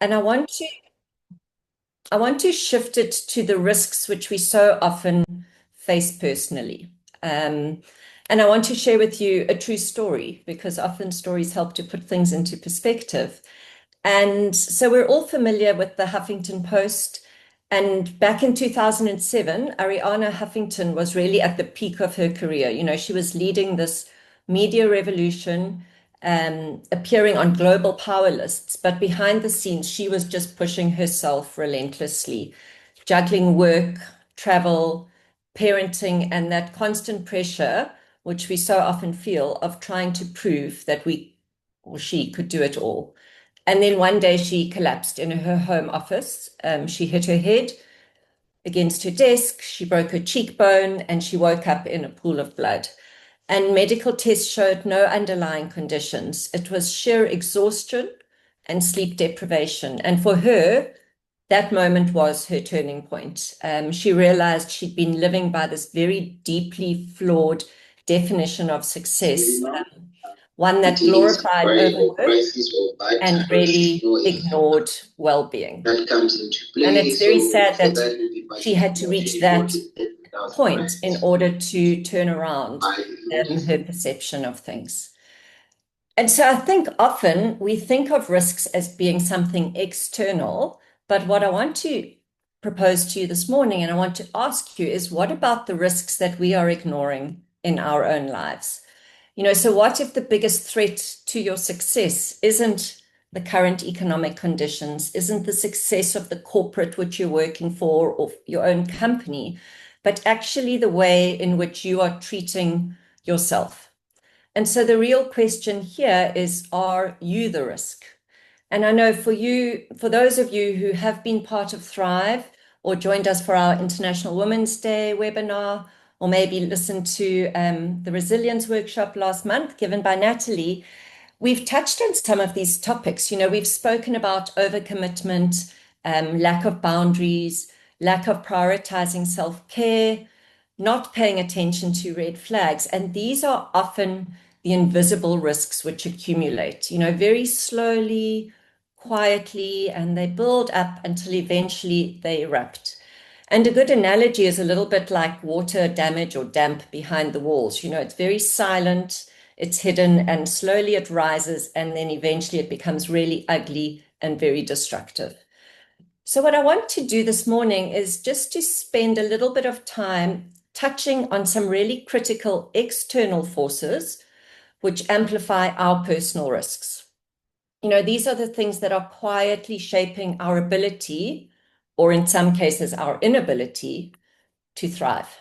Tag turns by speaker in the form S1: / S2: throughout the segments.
S1: And I want to shift it to the risks which we so often face personally. And I want to share with you a true story because often stories help to put things into perspective. And so we're all familiar with the Huffington Post. And back in 2007, Ariana Huffington was really at the peak of her career. You know, she was leading this media revolution, appearing on global power lists. But behind the scenes, she was just pushing herself relentlessly, juggling work, travel, parenting, and that constant pressure, which we so often feel, of trying to prove that we or she could do it all. And then one day she collapsed in her home office. She hit her head against her desk, she broke her cheekbone, and she woke up in a pool of blood. And medical tests showed no underlying conditions. It was sheer exhaustion and sleep deprivation. And for her, that moment was her turning point. She realized she'd been living by this very deeply flawed definition of success, one that glorified overwork and really ignored well-being. And it's very sad that she had to reach that point in order to turn around her perception of things. And so I think often we think of risks as being something external, but what I want to propose to you this morning and I want to ask you is what about the risks that we are ignoring in our own lives? You know, so what if the biggest threat to your success isn't the current economic conditions, isn't the success of the corporate which you're working for or your own company, but actually the way in which you are treating yourself? And so the real question here is, are you the risk? And I know for you, for those of you who have been part of Thrive or joined us for our International Women's Day webinar, or maybe listened to the resilience workshop last month given by Natalie, we've touched on some of these topics. You know, we've spoken about overcommitment, lack of boundaries, lack of prioritizing self-care, not paying attention to red flags. And these are often the invisible risks which accumulate, you know, very slowly, quietly, and they build up until eventually they erupt. And a good analogy is a little bit like water damage or damp behind the walls. You know, it's very silent, it's hidden, and slowly it rises, and then eventually it becomes really ugly and very destructive. So what I want to do this morning is just to spend a little bit of time touching on some really critical external forces which amplify our personal risks. You know, these are the things that are quietly shaping our ability, or in some cases, our inability to thrive.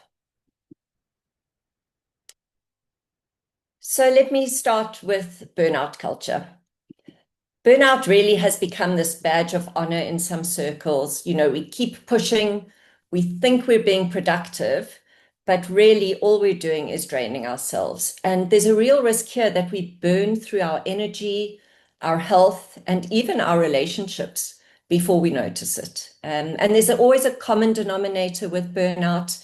S1: So let me start with burnout culture. Burnout really has become this badge of honor in some circles. You know, we keep pushing, we think we're being productive, but really all we're doing is draining ourselves. And there's a real risk here that we burn through our energy, our health, and even our relationships before we notice it. And there's always a common denominator with burnout.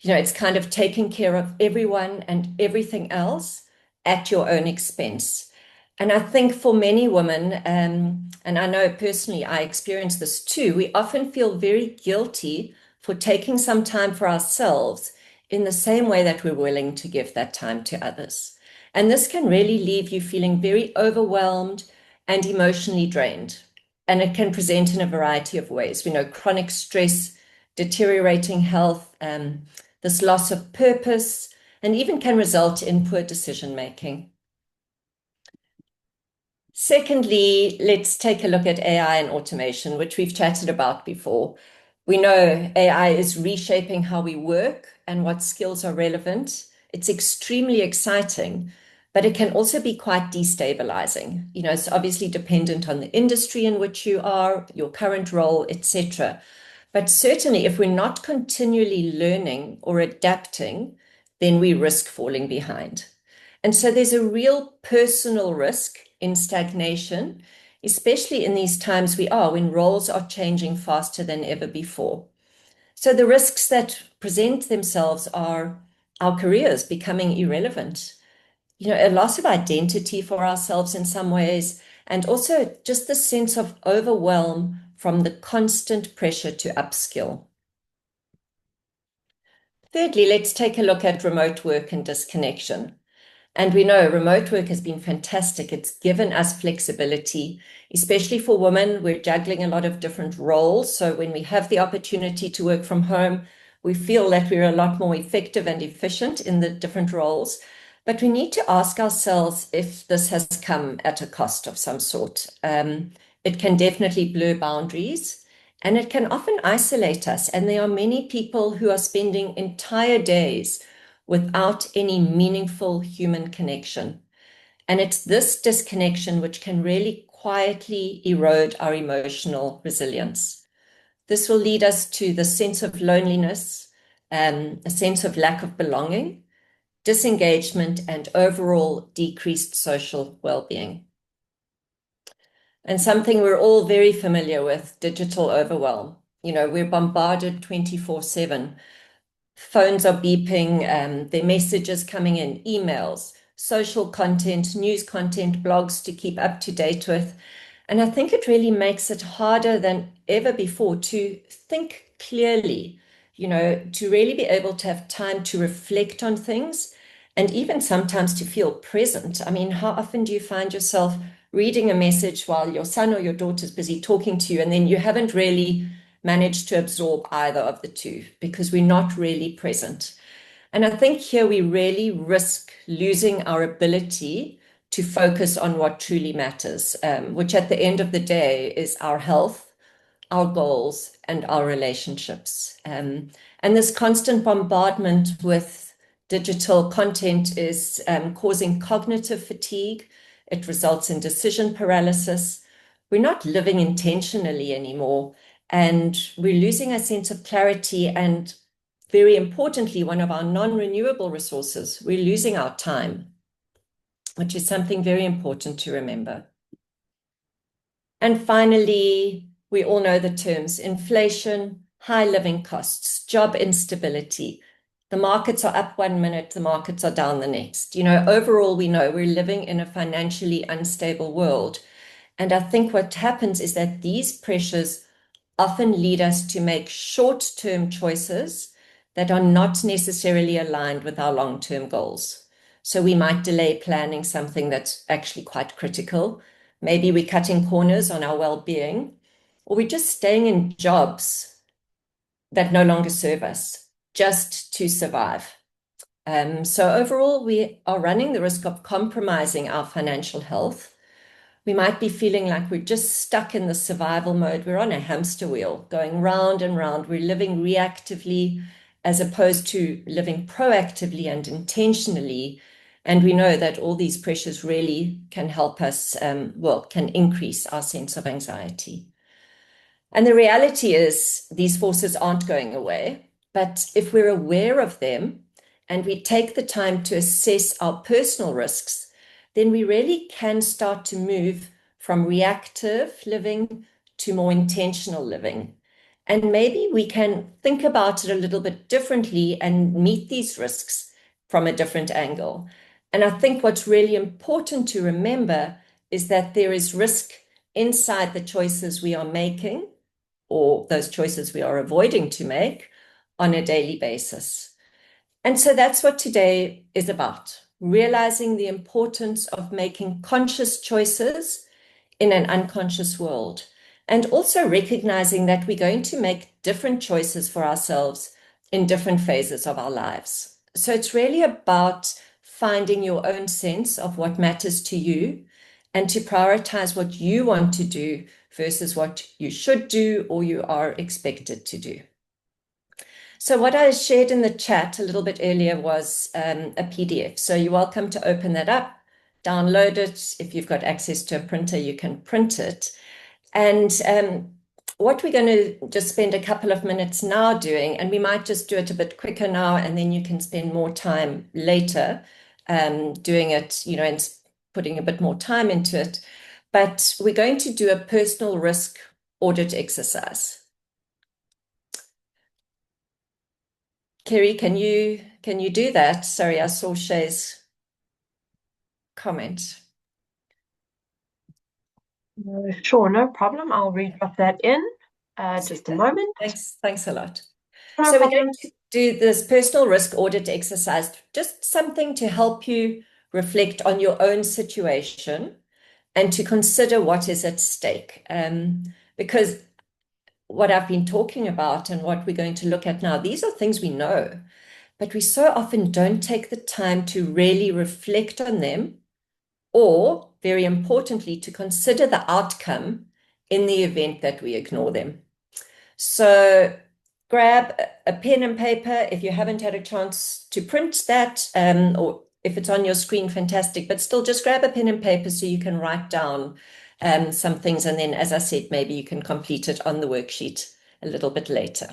S1: You know, it's kind of taking care of everyone and everything else at your own expense. And I think for many women, and I know personally I experience this too, we often feel very guilty for taking some time for ourselves in the same way that we're willing to give that time to others. And this can really leave you feeling very overwhelmed and emotionally drained. And it can present in a variety of ways. We know chronic stress, deteriorating health, this loss of purpose, and even can result in poor decision making. Secondly, let's take a look at AI and automation, which we've chatted about before. We know AI is reshaping how we work and what skills are relevant. It's extremely exciting, but it can also be quite destabilizing. You know, it's obviously dependent on the industry in which you are, your current role, etc. But certainly if we're not continually learning or adapting, then we risk falling behind. And so there's a real personal risk in stagnation, especially in these times we are when roles are changing faster than ever before. So the risks that present themselves are our careers becoming irrelevant, you know, a loss of identity for ourselves in some ways, and also just the sense of overwhelm from the constant pressure to upskill. Thirdly, let's take a look at remote work and disconnection. And we know remote work has been fantastic. It's given us flexibility, especially for women. We're juggling a lot of different roles. So when we have the opportunity to work from home, we feel that we're a lot more effective and efficient in the different roles. But we need to ask ourselves if this has come at a cost of some sort. It can definitely blur boundaries, and it can often isolate us. And there are many people who are spending entire days without any meaningful human connection. And it's this disconnection which can really quietly erode our emotional resilience. This will lead us to the sense of loneliness, a sense of lack of belonging, disengagement, and overall decreased social well-being. And something we're all very familiar with, digital overwhelm. You know, we're bombarded 24/7. Phones are beeping, there are messages coming in, emails, social content, news content, blogs to keep up to date with. And I think it really makes it harder than ever before to think clearly, you know, to really be able to have time to reflect on things and even sometimes to feel present. I mean, how often do you find yourself reading a message while your son or your daughter's busy talking to you, and then you haven't really managed to absorb either of the two because we're not really present? And I think here we really risk losing our ability to focus on what truly matters, which at the end of the day is our health, our goals, and our relationships. And this constant bombardment with digital content is causing cognitive fatigue. It results in decision paralysis. We're not living intentionally anymore, and we're losing a sense of clarity. And very importantly, one of our non-renewable resources, we're losing our time, which is something very important to remember. And finally, we all know the terms inflation, high living costs, job instability. The markets are up 1 minute, the markets are down the next. You know, overall, we know we're living in a financially unstable world. And I think what happens is that these pressures often lead us to make short-term choices that are not necessarily aligned with our long-term goals. So we might delay planning something that's actually quite critical. Maybe we're cutting corners on our well-being, or we're just staying in jobs that no longer serve us just to survive. So overall, we are running the risk of compromising our financial health. We might be feeling like we're just stuck in the survival mode. We're on a hamster wheel going round and round. We're living reactively as opposed to living proactively and intentionally. And we know that all these pressures really can help us, can increase our sense of anxiety. And the reality is these forces aren't going away, but if we're aware of them and we take the time to assess our personal risks, then we really can start to move from reactive living to more intentional living. And maybe we can think about it a little bit differently and meet these risks from a different angle. And I think what's really important to remember is that there is risk inside the choices we are making or those choices we are avoiding to make on a daily basis. And so that's what today is about, realizing the importance of making conscious choices in an unconscious world, and also recognizing that we're going to make different choices for ourselves in different phases of our lives. So it's really about finding your own sense of what matters to you and to prioritize what you want to do versus what you should do or you are expected to do. So what I shared in the chat a little bit earlier was a PDF. So you're welcome to open that up, download it. If you've got access to a printer, you can print it. And what we're going to just spend a couple of minutes now doing, and we might just do it a bit quicker now, and then you can spend more time later doing it, you know, and putting a bit more time into it. But we're going to do a personal risk audit exercise. Kerry, can you do that? Sorry, I saw Shay's comment.
S2: Sure, no problem. I'll re-drop that in. Just a
S1: Super.
S2: moment.
S1: Thanks a lot.
S2: No
S1: So we're going
S2: problem.
S1: to do this personal risk audit exercise, just something to help you reflect on your own situation and to consider what is at stake. Because what I've been talking about and what we're going to look at now, these are things we know, but we so often don't take the time to really reflect on them, or, very importantly, to consider the outcome in the event that we ignore them. So grab a pen and paper if you haven't had a chance to print that, or if it's on your screen, fantastic, but still just grab a pen and paper so you can write down some things. And then, as I said, maybe you can complete it on the worksheet a little bit later.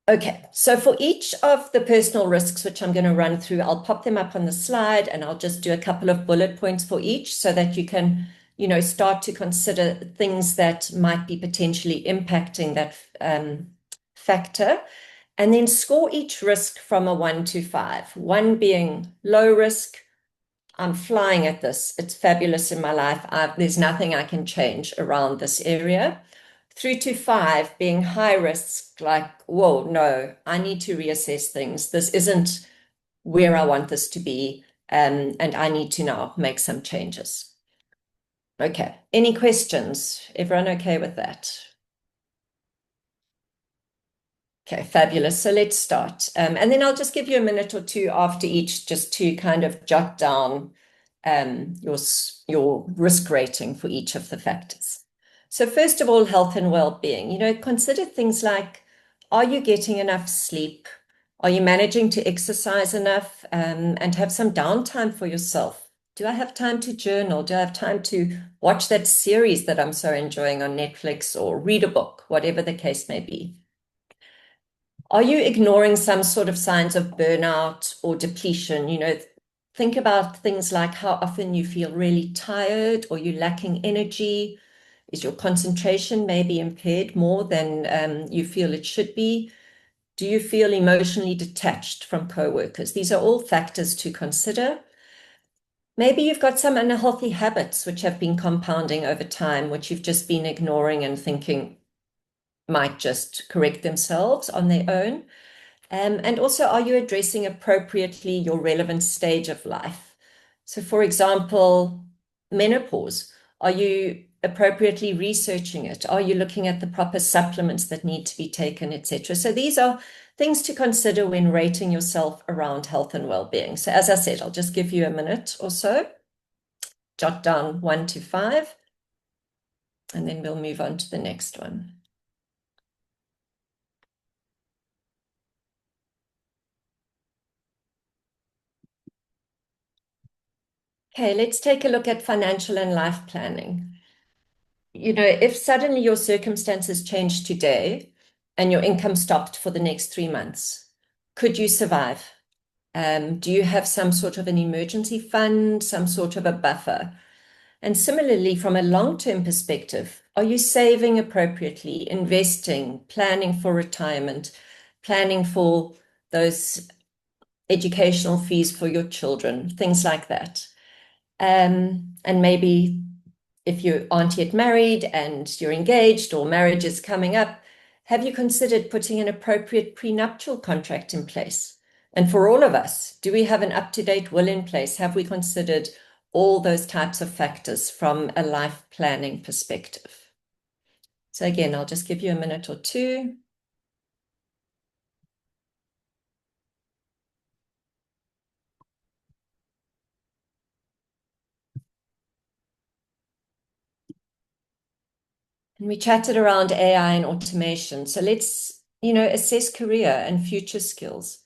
S1: Okay, so for each of the personal risks, which I'm going to run through, I'll pop them up on the slide and I'll just do a couple of bullet points for each so that you can, start to consider things that might be potentially impacting that factor. And then score each risk from a 1 to 5, 1 being low risk. I'm flying at this. It's fabulous in my life. There's nothing I can change around this area. Through to 5 being high risk, like, whoa, no, I need to reassess things. This isn't where I want this to be, and I need to now make some changes. Okay, any questions? Everyone okay with that? Okay, fabulous. So let's start. And then I'll just give you a minute or two after each just to kind of jot down your risk rating for each of the factors. So first of all, health and well-being. Consider things like, are you getting enough sleep? Are you managing to exercise enough and have some downtime for yourself? Do I have time to journal? Do I have time to watch that series that I'm so enjoying on Netflix or read a book, whatever the case may be? Are you ignoring some sort of signs of burnout or depletion? Think about things like how often you feel really tired or you're lacking energy. Is your concentration maybe impaired more than you feel it should be? Do you feel emotionally detached from coworkers? These are all factors to consider. Maybe you've got some unhealthy habits which have been compounding over time, which you've just been ignoring and thinking might just correct themselves on their own. And also, are you addressing appropriately your relevant stage of life? So, for example, menopause. Are you appropriately researching it? Are you looking at the proper supplements that need to be taken, etc.? So these are things to consider when rating yourself around health and well-being. So as I said, I'll just give you a minute or so. Jot down 1 to 5, and then we'll move on to the next one. Okay, let's take a look at financial and life planning. If suddenly your circumstances changed today and your income stopped for the next 3 months, could you survive? Do you have some sort of an emergency fund, some sort of a buffer? And similarly, from a long-term perspective, are you saving appropriately, investing, planning for retirement, planning for those educational fees for your children, things like that? And maybe if you aren't yet married and you're engaged or marriage is coming up, have you considered putting an appropriate prenuptial contract in place? And for all of us, do we have an up-to-date will in place? Have we considered all those types of factors from a life planning perspective? So again, I'll just give you a minute or two. And we chatted around AI and automation. So let's, assess career and future skills.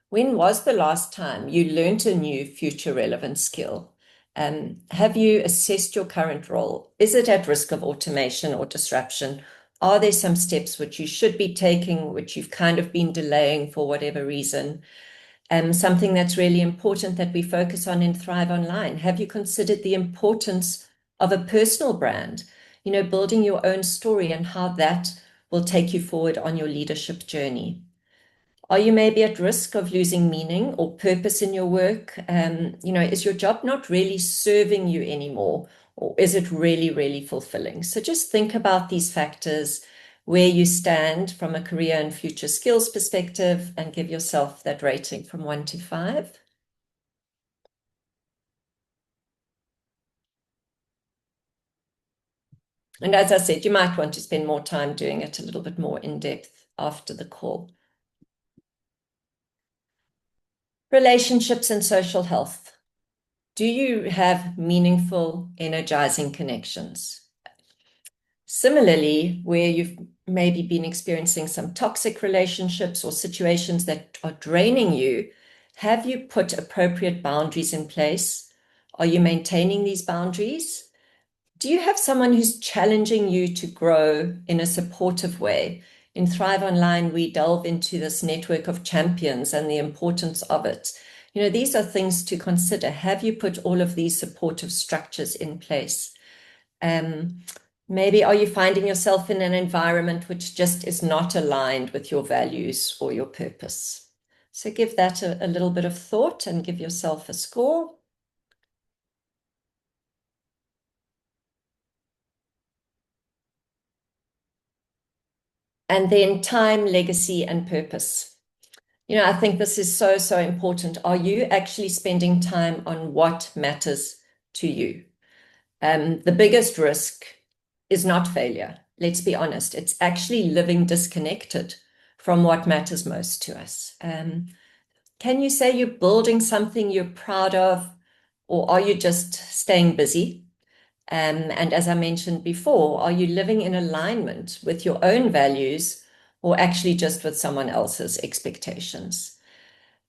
S1: When was the last time you learned a new future relevant skill? Have you assessed your current role? Is it at risk of automation or disruption? Are there some steps which you should be taking, which you've kind of been delaying for whatever reason? Something that's really important that we focus on in Thrive Online. Have you considered the importance of a personal brand? Building your own story and how that will take you forward on your leadership journey. Are you maybe at risk of losing meaning or purpose in your work? Is your job not really serving you anymore? or is it really, really fulfilling? So just think about these factors, where you stand from a career and future skills perspective, and give yourself that rating from 1 to 5. And as I said, you might want to spend more time doing it a little bit more in depth after the call. Relationships and social health. Do you have meaningful, energizing connections? Similarly, where you've maybe been experiencing some toxic relationships or situations that are draining you, have you put appropriate boundaries in place? Are you maintaining these boundaries? Do you have someone who's challenging you to grow in a supportive way? In Thrive Online, we delve into this network of champions and the importance of it. You know, these are things to consider. Have you put all of these supportive structures in place? Maybe are you finding yourself in an environment which just is not aligned with your values or your purpose? So give that a little bit of thought and give yourself a score. And then time, legacy, and purpose. You know, I think this is so, so important. Are you actually spending time on what matters to you? The biggest risk is not failure. Let's be honest. It's actually living disconnected from what matters most to us. Can you say you're building something you're proud of, or are you just staying busy? And as I mentioned before, are you living in alignment with your own values or actually just with someone else's expectations?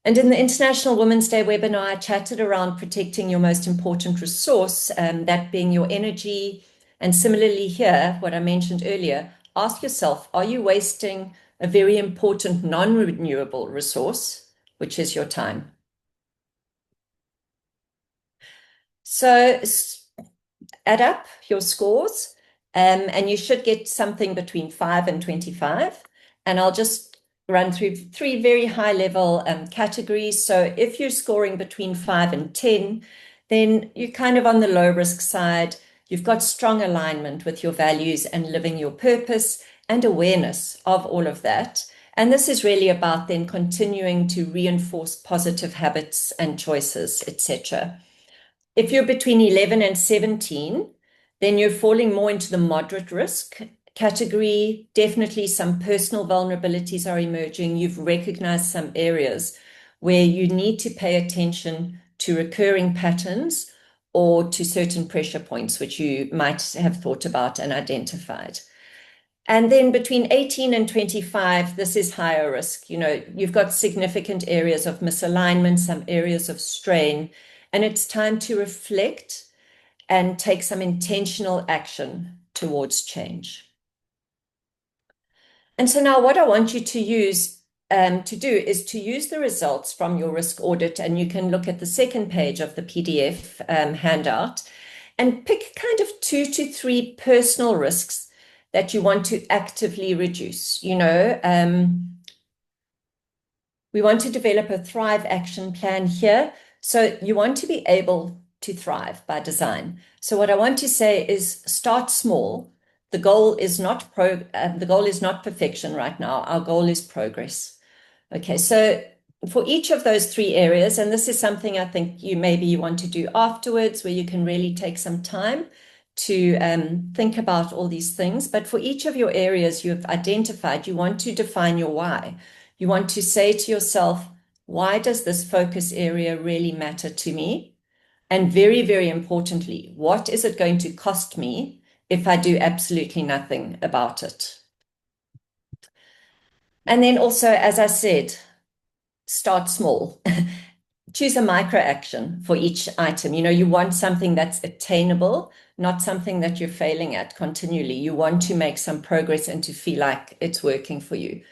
S1: And in the International Women's Day webinar, I chatted around protecting your most important resource, that being your energy. And similarly here, what I mentioned earlier, ask yourself, are you wasting a very important non-renewable resource, which is your time? So add up your scores, and you should get something between 5 and 25. And I'll just run through 3 very high level categories. So if you're scoring between 5 and 10, then you're kind of on the low risk side. You've got strong alignment with your values and living your purpose and awareness of all of that. And this is really about then continuing to reinforce positive habits and choices, etc. If you're between 11 and 17, then you're falling more into the moderate risk category. Definitely some personal vulnerabilities are emerging. You've recognized some areas where you need to pay attention to recurring patterns or to certain pressure points, which you might have thought about and identified. And then between 18 and 25, this is higher risk. You know, you've got significant areas of misalignment, some areas of strain, and it's time to reflect and take some intentional action towards change. And so now what I want you to use to do is to use the results from your risk audit, and you can look at the second page of the PDF handout and pick kind of 2 to 3 personal risks that you want to actively reduce. You know, we want to develop a Thrive action plan here. So you want to be able to thrive by design. So what I want to say is start small. The goal is not perfection right now. Our goal is progress. Okay, so for each of those 3 areas, and this is something I think maybe you want to do afterwards, where you can really take some time to think about all these things. But for each of your areas you've identified, you want to define your why. You want to say to yourself, why does this focus area really matter to me? And very, very importantly, what is it going to cost me if I do absolutely nothing about it? And then also, as I said, start small. Choose a micro action for each item. You know, you want something that's attainable, not something that you're failing at continually. You want to make some progress and to feel like it's working for you.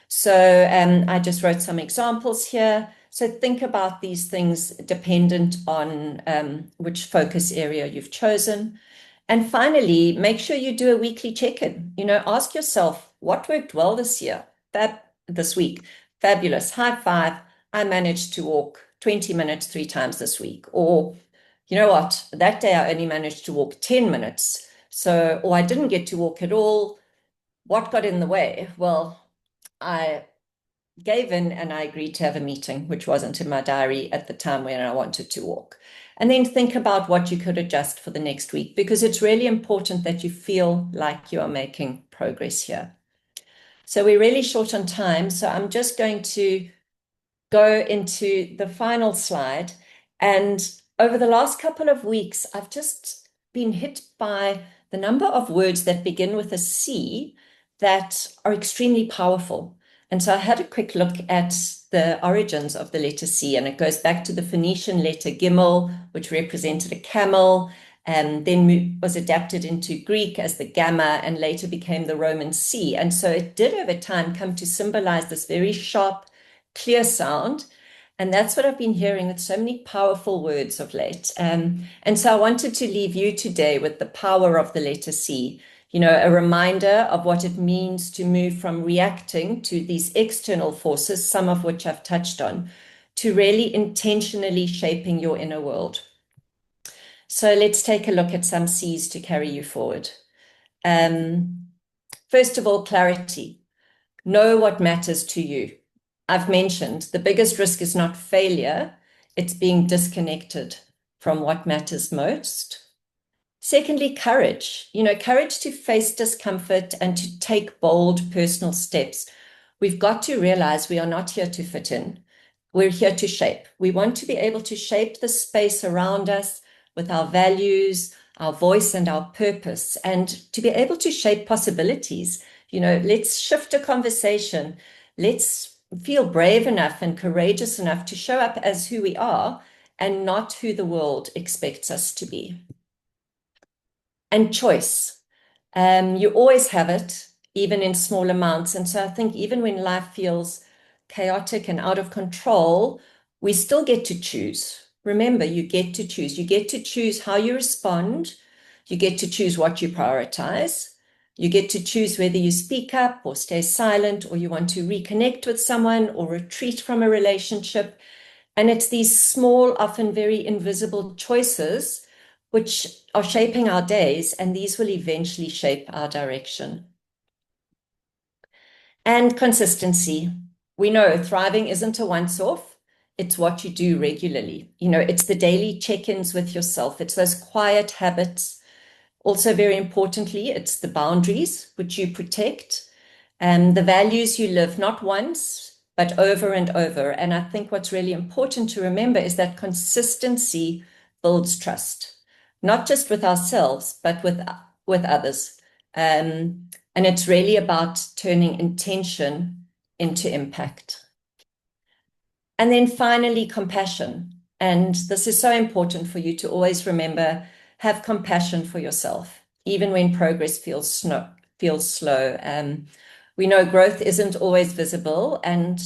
S1: So I just wrote some examples here. So think about these things dependent on which focus area you've chosen. And finally, make sure you do a weekly check-in. You know, ask yourself, what worked well this week? Fabulous. High five. I managed to walk 20 minutes 3 times this week. Or, you know what, that day I only managed to walk 10 minutes. So, or I didn't get to walk at all. What got in the way? Well, I gave in and I agreed to have a meeting, which wasn't in my diary at the time when I wanted to walk. And then think about what you could adjust for the next week, because it's really important that you feel like you are making progress here. So we're really short on time. So I'm just going to go into the final slide. And over the last couple of weeks, I've just been hit by the number of words that begin with a C that are extremely powerful. And so I had a quick look at the origins of the letter C, and it goes back to the Phoenician letter Gimel, which represented a camel, and then was adapted into Greek as the gamma, and later became the Roman C. And so it did over time come to symbolize this very sharp, clear sound. And that's what I've been hearing with so many powerful words of late. And so I wanted to leave you today with the power of the letter C, a reminder of what it means to move from reacting to these external forces, some of which I've touched on, to really intentionally shaping your inner world. So let's take a look at some C's to carry you forward. First of all, clarity. Know what matters to you. I've mentioned the biggest risk is not failure, it's being disconnected from what matters most. Secondly, courage. Courage to face discomfort and to take bold personal steps. We've got to realize we are not here to fit in. We're here to shape. We want to be able to shape the space around us with our values, our voice, and our purpose, and to be able to shape possibilities. Let's shift a conversation. Let's feel brave enough and courageous enough to show up as who we are and not who the world expects us to be. And choice. You always have it, even in small amounts. And so I think even when life feels chaotic and out of control, we still get to choose. Remember, you get to choose. You get to choose how you respond. You get to choose what you prioritize. You get to choose whether you speak up or stay silent, or you want to reconnect with someone or retreat from a relationship. And it's these small, often very invisible choices which are shaping our days, and these will eventually shape our direction. And consistency. We know thriving isn't a once-off. It's what you do regularly. It's the daily check-ins with yourself. It's those quiet habits. Also, very importantly, it's the boundaries which you protect and the values you live, not once, but over and over. And I think what's really important to remember is that consistency builds trust, not just with ourselves, but with others. And it's really about turning intention into impact. And then finally, compassion. And this is so important for you to always remember, have compassion for yourself, even when progress feels slow. We know growth isn't always visible, and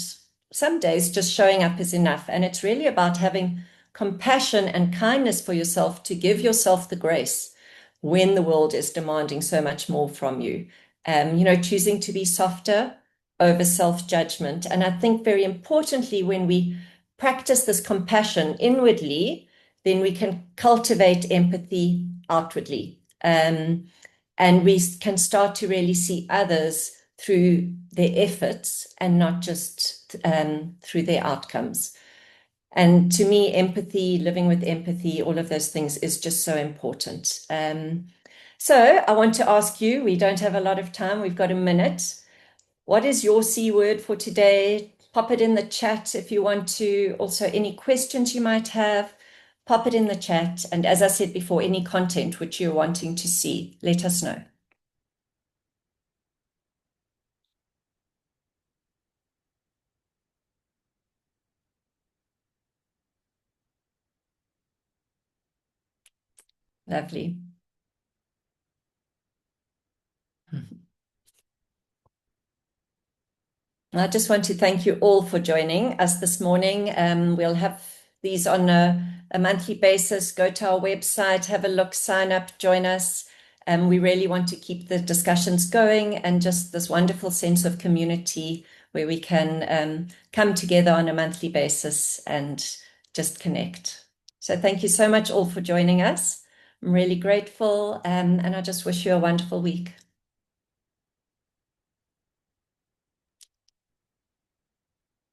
S1: some days just showing up is enough. And it's really about having compassion and kindness for yourself to give yourself the grace when the world is demanding so much more from you. Choosing to be softer over self-judgment. And I think very importantly, when we practice this compassion inwardly, then we can cultivate empathy outwardly. And we can start to really see others through their efforts and not just through their outcomes. And to me, empathy, living with empathy, all of those things is just so important. So I want to ask you, we don't have a lot of time, we've got a minute. What is your C word for today? Pop it in the chat if you want to. Also, any questions you might have, pop it in the chat. And as I said before, any content which you're wanting to see, let us know. Lovely. I just want to thank you all for joining us this morning. We'll have these on a monthly basis. Go to our website, have a look, sign up, join us. We really want to keep the discussions going and just this wonderful sense of community where we can come together on a monthly basis and just connect. So thank you so much all for joining us. I'm really grateful, and I just wish you a wonderful week.